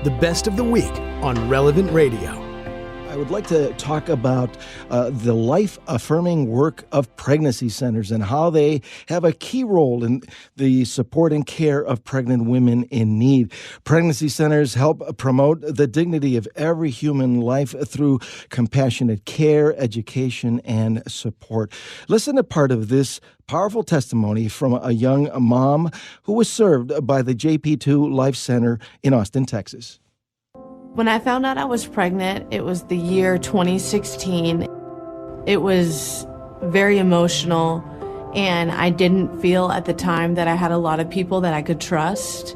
the best of the week on Relevant Radio. I would like to talk about the life-affirming work of pregnancy centers and how they have a key role in the support and care of pregnant women in need. Pregnancy centers help promote the dignity of every human life through compassionate care, education, and support. Listen to part of this powerful testimony from a young mom who was served by the JPII Life Center in Austin, Texas. When I found out I was pregnant, it was the year 2016. It was very emotional, and I didn't feel at the time that I had a lot of people that I could trust.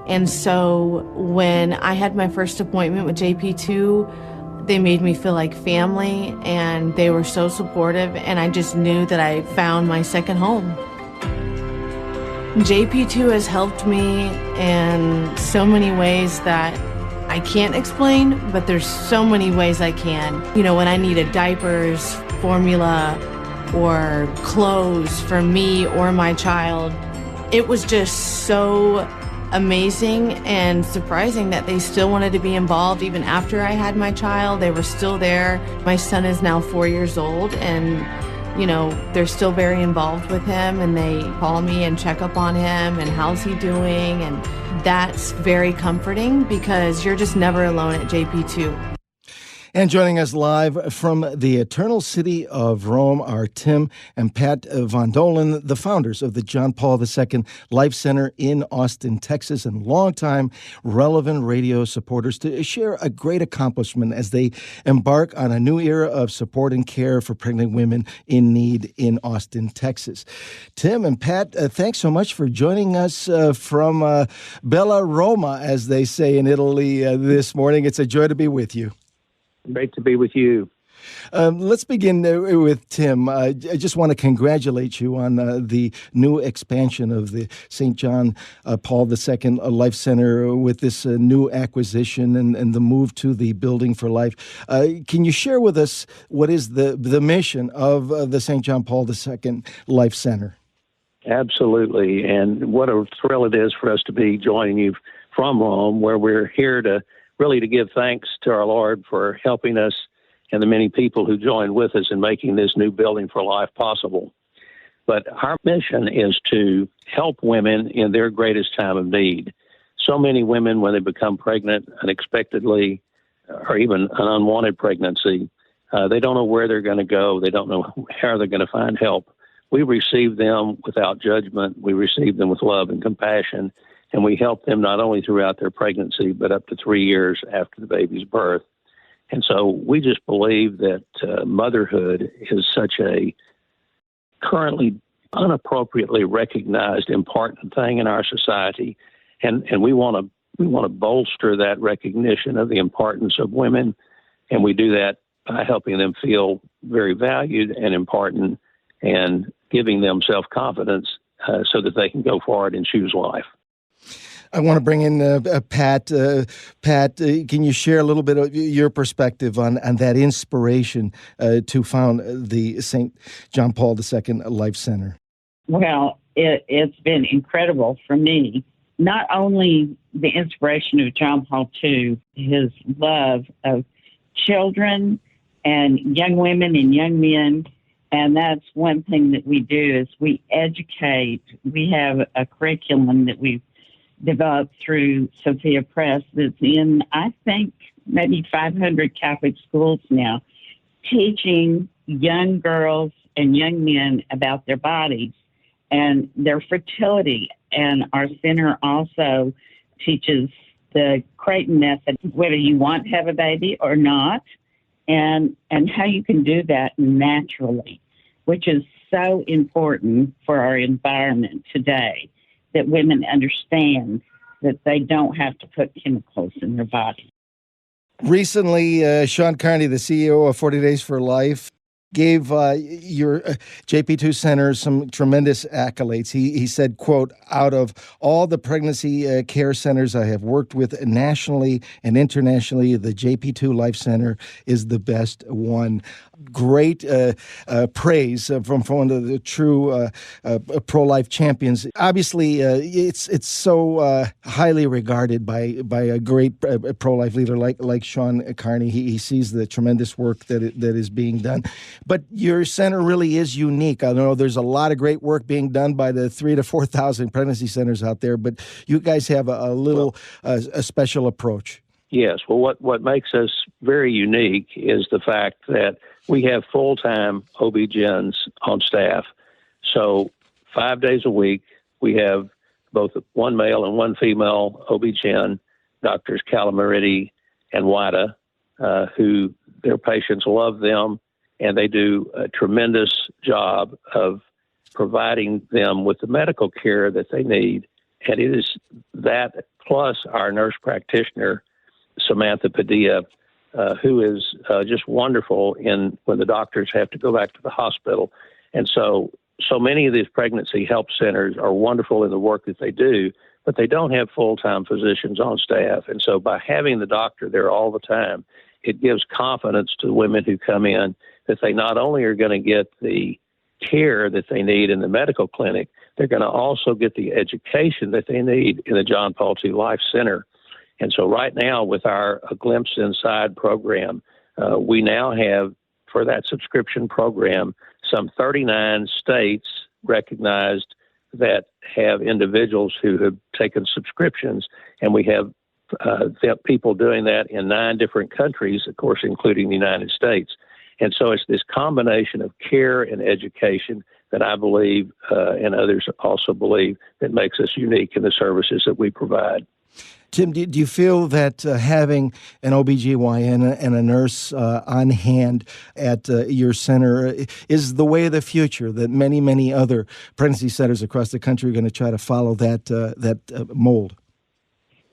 And so when I had my first appointment with JPII, they made me feel like family, and they were so supportive, and I just knew that I found my second home. JPII has helped me in so many ways that I can't explain, but there's so many ways I can. You know, when I needed diapers, formula, or clothes for me or my child, it was just so amazing and surprising that they still wanted to be involved even after I had my child. They were still there. My son is now 4 years old, and you know, they're still very involved with him, and they call me and check up on him and how's he doing, and that's very comforting because you're just never alone at JPII. And joining us live from the Eternal City of Rome are Tim and Pat von Dohlen, the founders of the John Paul II Life Center in Austin, Texas, and longtime Relevant Radio supporters, to share a great accomplishment as they embark on a new era of support and care for pregnant women in need in Austin, Texas. Tim and Pat, thanks so much for joining us from Bella Roma, as they say in Italy this morning. It's a joy to be with you. Great to be with you. Let's begin with Tim. I just want to congratulate you on the new expansion of the St. John Paul II Life Center with this new acquisition and the move to the Building for Life. Can you share with us what is the mission of the St. John Paul II Life Center? Absolutely. And what a thrill it is for us to be joining you from Rome, where we're here to give thanks to our Lord for helping us and the many people who joined with us in making this new Building for Life possible. But our mission is to help women in their greatest time of need. So many women, when they become pregnant unexpectedly, or even an unwanted pregnancy, they don't know where they're going to go. They don't know how they're going to find help. We receive them without judgment. We receive them with love and compassion. And we help them not only throughout their pregnancy, but up to 3 years after the baby's birth. And so we just believe that motherhood is such a currently unappropriately recognized important thing in our society. And we want to bolster that recognition of the importance of women. And we do that by helping them feel very valued and important and giving them self-confidence so that they can go forward and choose life. I want to bring in Pat. Pat, can you share a little bit of your perspective on that inspiration to found the St. John Paul II Life Center? Well, it's been incredible for me. Not only the inspiration of John Paul II, his love of children and young women and young men, and that's one thing that we do is we educate. We have a curriculum that we've developed through Sophia Press that's in, I think, maybe 500 Catholic schools now, teaching young girls and young men about their bodies and their fertility. And our center also teaches the Creighton method, whether you want to have a baby or not, and how you can do that naturally, which is so important for our environment today, that women understand that they don't have to put chemicals in their body. Recently, Sean Carney, the CEO of 40 Days for Life, gave your JPII Center some tremendous accolades. He said, quote, "Out of all the pregnancy care centers I have worked with nationally and internationally, the JPII Life Center is the best one." Great praise from one of the true pro-life champions. Obviously, it's so highly regarded by a great pro-life leader like Sean Carney. He sees the tremendous work that is being done. But your center really is unique. I know there's a lot of great work being done by the 3,000 to 4,000 pregnancy centers out there, but you guys have a special approach. Yes. Well, what makes us very unique is the fact that we have full-time OBGYNs on staff. So 5 days a week, we have both one male and one female OBGYN, Doctors Calamaritti and Wida, who their patients love them, and they do a tremendous job of providing them with the medical care that they need. And it is that plus our nurse practitioner, Samantha Padilla, who is just wonderful when the doctors have to go back to the hospital. And so many of these pregnancy help centers are wonderful in the work that they do, but they don't have full-time physicians on staff. And so by having the doctor there all the time, it gives confidence to the women who come in that they not only are going to get the care that they need in the medical clinic, they're going to also get the education that they need in the John Paul II Life Center. And so right now with our A Glimpse Inside program, we now have, for that subscription program, some 39 states recognized that have individuals who have taken subscriptions, and we have people doing that in 9 different countries, of course, including the United States. And so it's this combination of care and education that I believe, and others also believe, that makes us unique in the services that we provide. Tim, do you feel that having an OBGYN and a nurse on hand at your center is the way of the future, that many, many other pregnancy centers across the country are going to try to follow that mold?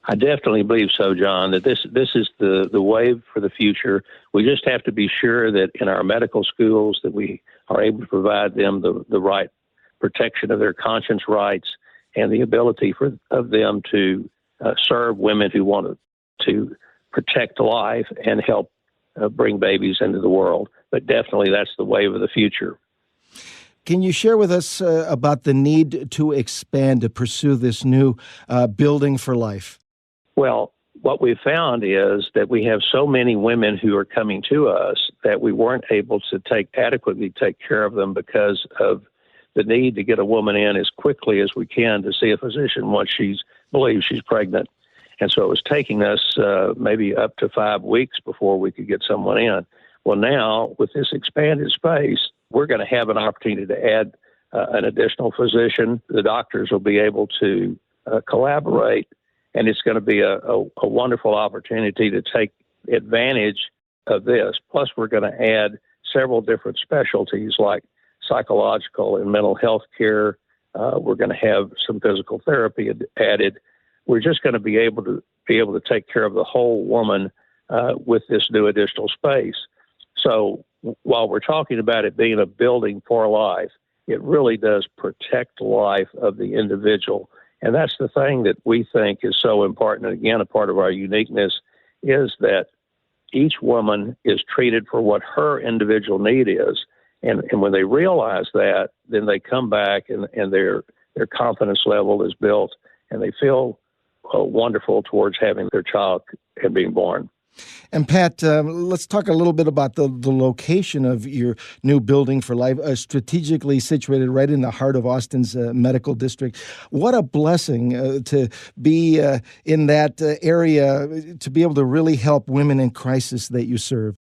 I definitely believe so, John, that this is the way for the future. We just have to be sure that in our medical schools that we are able to provide them the right protection of their conscience rights and the ability of them to serve women who want to protect life and help bring babies into the world. But definitely that's the wave of the future. Can you share with us about the need to expand, to pursue this new building for life? Well, what we've found is that we have so many women who are coming to us that we weren't able to adequately take care of them because of the need to get a woman in as quickly as we can to see a physician once she believes she's pregnant. And so it was taking us maybe up to 5 weeks before we could get someone in. Well, now with this expanded space, we're going to have an opportunity to add an additional physician. The doctors will be able to collaborate, and it's going to be a wonderful opportunity to take advantage of this. Plus, we're going to add several different specialties like psychological and mental health care. We're going to have some physical therapy added. We're just going to be able to take care of the whole woman with this new additional space. So while we're talking about it being a building for life, it really does protect the life of the individual. And that's the thing that we think is so important. And again, a part of our uniqueness is that each woman is treated for what her individual need is. And when they realize that, then they come back and their confidence level is built and they feel wonderful towards having their child and being born. And Pat, let's talk a little bit about the location of your new building for life, strategically situated right in the heart of Austin's medical district. What a blessing to be in that area, to be able to really help women in crisis that you serve.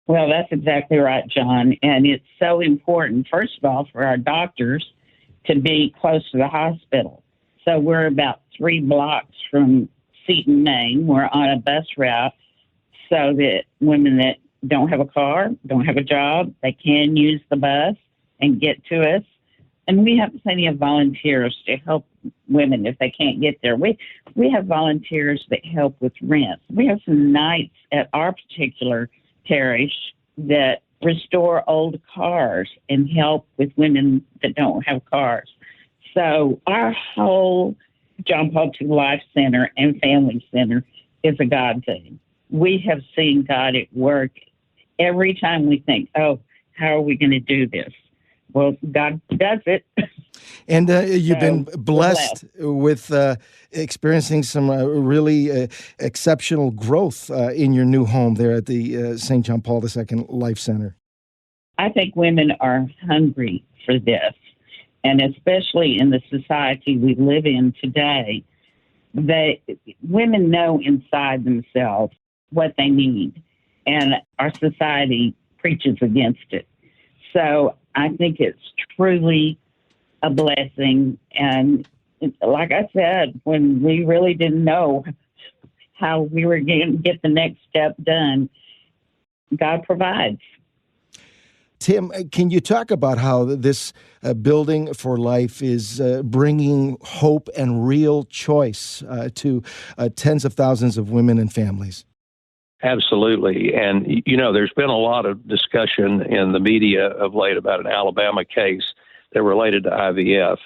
Well, that's exactly right, John. And it's so important, first of all, for our doctors to be close to the hospital. So we're about 3 blocks from Seton, Maine. We're on a bus route so that women that don't have a car, don't have a job, they can use the bus and get to us. And we have plenty of volunteers to help women if they can't get there. We have volunteers that help with rent. We have some nights at our particular parish that restore old cars and help with women that don't have cars. So our whole John Paul II Life Center and Family Center is a God thing. We have seen God at work every time we think, oh, how are we going to do this? Well, God does it. And you've been blessed with experiencing some really exceptional growth in your new home there at the St. John Paul II Life Center. I think women are hungry for this, and especially in the society we live in today, women know inside themselves what they need, and our society preaches against it. So I think it's truly a blessing. And like I said, when we really didn't know how we were going to get the next step done, God provides. Tim, can you talk about how this Building for Life is bringing hope and real choice to tens of thousands of women and families? Absolutely. And, there's been a lot of discussion in the media of late about an Alabama case that related to IVF.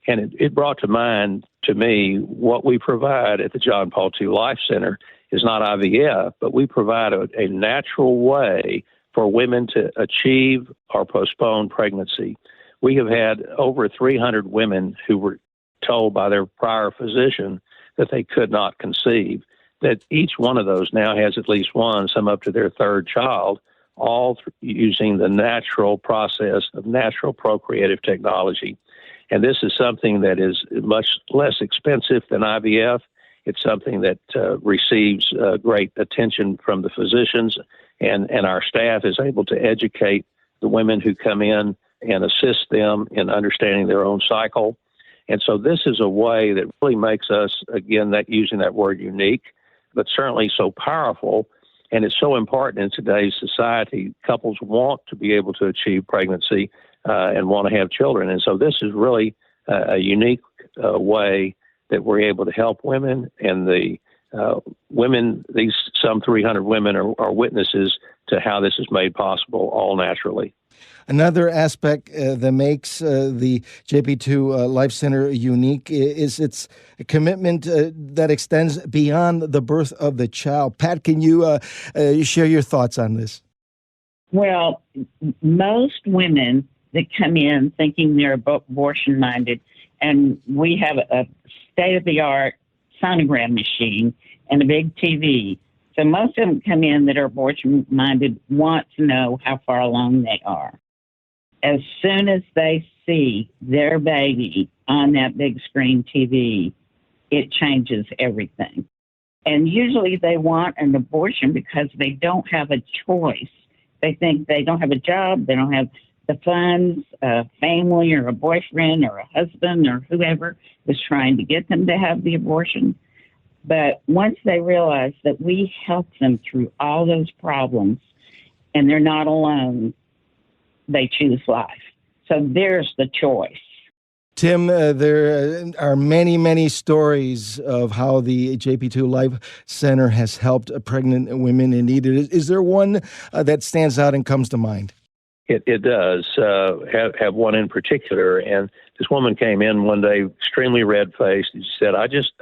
And it brought to mind to me what we provide at the John Paul II Life Center is not IVF, but we provide a natural way for women to achieve or postpone pregnancy. We have had over 300 women who were told by their prior physician that they could not conceive, that each one of those now has at least one, some up to their third child, all using the natural process of natural procreative technology. And this is something that is much less expensive than IVF. It's something that receives great attention from the physicians, and our staff is able to educate the women who come in and assist them in understanding their own cycle. And so this is a way that really makes us, again, that using that word unique, but certainly so powerful. And it's so important in today's society. Couples want to be able to achieve pregnancy and want to have children. And so this is really a unique way that we're able to help women. And the women, these some 300 women are witnesses to how this is made possible all naturally. Another aspect that makes the JPII Life Center unique is its commitment that extends beyond the birth of the child. Pat, can you share your thoughts on this? Well, most women that come in thinking they're abortion-minded, and we have a state-of-the-art sonogram machine and a big TV. So most of them come in that are abortion-minded, want to know how far along they are. As soon as they see their baby on that big screen TV, it changes everything. And usually they want an abortion because they don't have a choice. They think they don't have a job, they don't have the funds, a family or a boyfriend or a husband or whoever is trying to get them to have the abortion. But once they realize that we help them through all those problems and they're not alone, they choose life. So there's the choice. Tim, there are many, many stories of how the JPII Life Center has helped pregnant women in need. Is there one that stands out and comes to mind? It does have one in particular. And this woman came in one day extremely red-faced. And she said, I just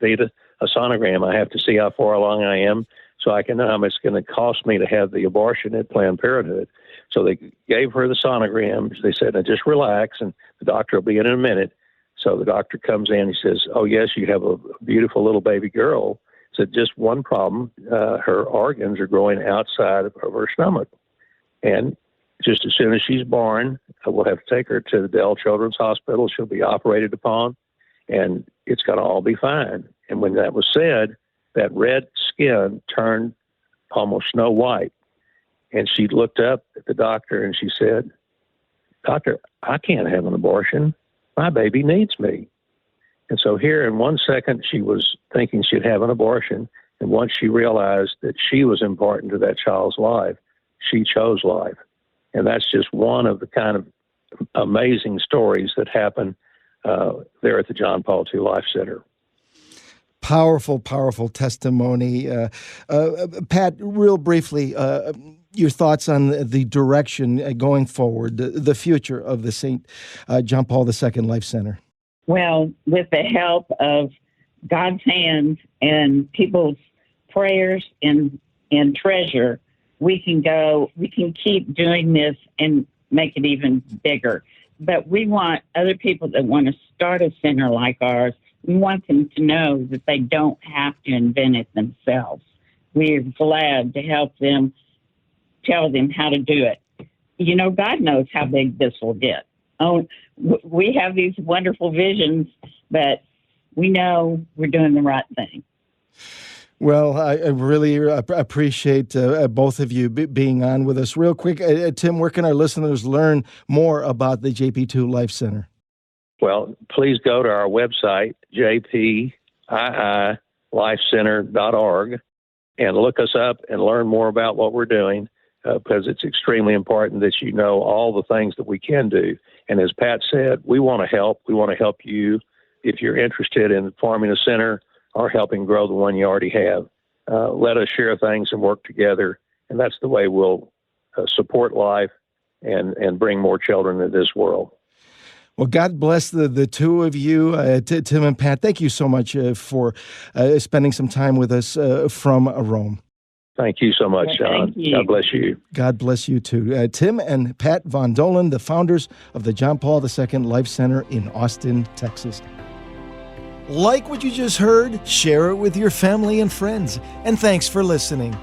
need a sonogram. I have to see how far along I am so I can know how much it's going to cost me to have the abortion at Planned Parenthood. So they gave her the sonogram. They said, now just relax, and the doctor will be in a minute. So the doctor comes in. He says, oh, yes, you have a beautiful little baby girl. Said, just one problem. Her organs are growing outside of her stomach. And just as soon as she's born, we'll have to take her to the Dell Children's Hospital. She'll be operated upon, and it's going to all be fine. And when that was said, that red skin turned almost snow white. And she looked up at the doctor and she said, Doctor, I can't have an abortion. My baby needs me. And so here in 1 second, she was thinking she'd have an abortion. And once she realized that she was important to that child's life, she chose life. And that's just one of the kind of amazing stories that happen there at the John Paul II Life Center. Powerful, powerful testimony. Pat, real briefly, your thoughts on the direction going forward, the future of the St. John Paul II Life Center. Well, with the help of God's hands and people's prayers and treasure, we can keep doing this and make it even bigger. But we want other people that want to start a center like ours, we want them to know that they don't have to invent it themselves. We're glad to help them, tell them how to do it. You know, God knows how big this will get. Oh, we have these wonderful visions, but we know we're doing the right thing. Well, I really appreciate both of you being on with us. Real quick, Tim, where can our listeners learn more about the JPII Life Center? Well, please go to our website, JPIILifecenter.org, and look us up and learn more about what we're doing, because it's extremely important that you know all the things that we can do. And as Pat said, we want to help. We want to help you if you're interested in forming a center or helping grow the one you already have. Let us share things and work together, and that's the way we'll support life and bring more children into this world. Well, God bless the two of you, Tim and Pat. Thank you so much for spending some time with us from Rome. Thank you so much, John. God bless you. God bless you too. Tim and Pat Von Dohlen, the founders of the John Paul II Life Center in Austin, Texas. Like what you just heard, share it with your family and friends. And thanks for listening.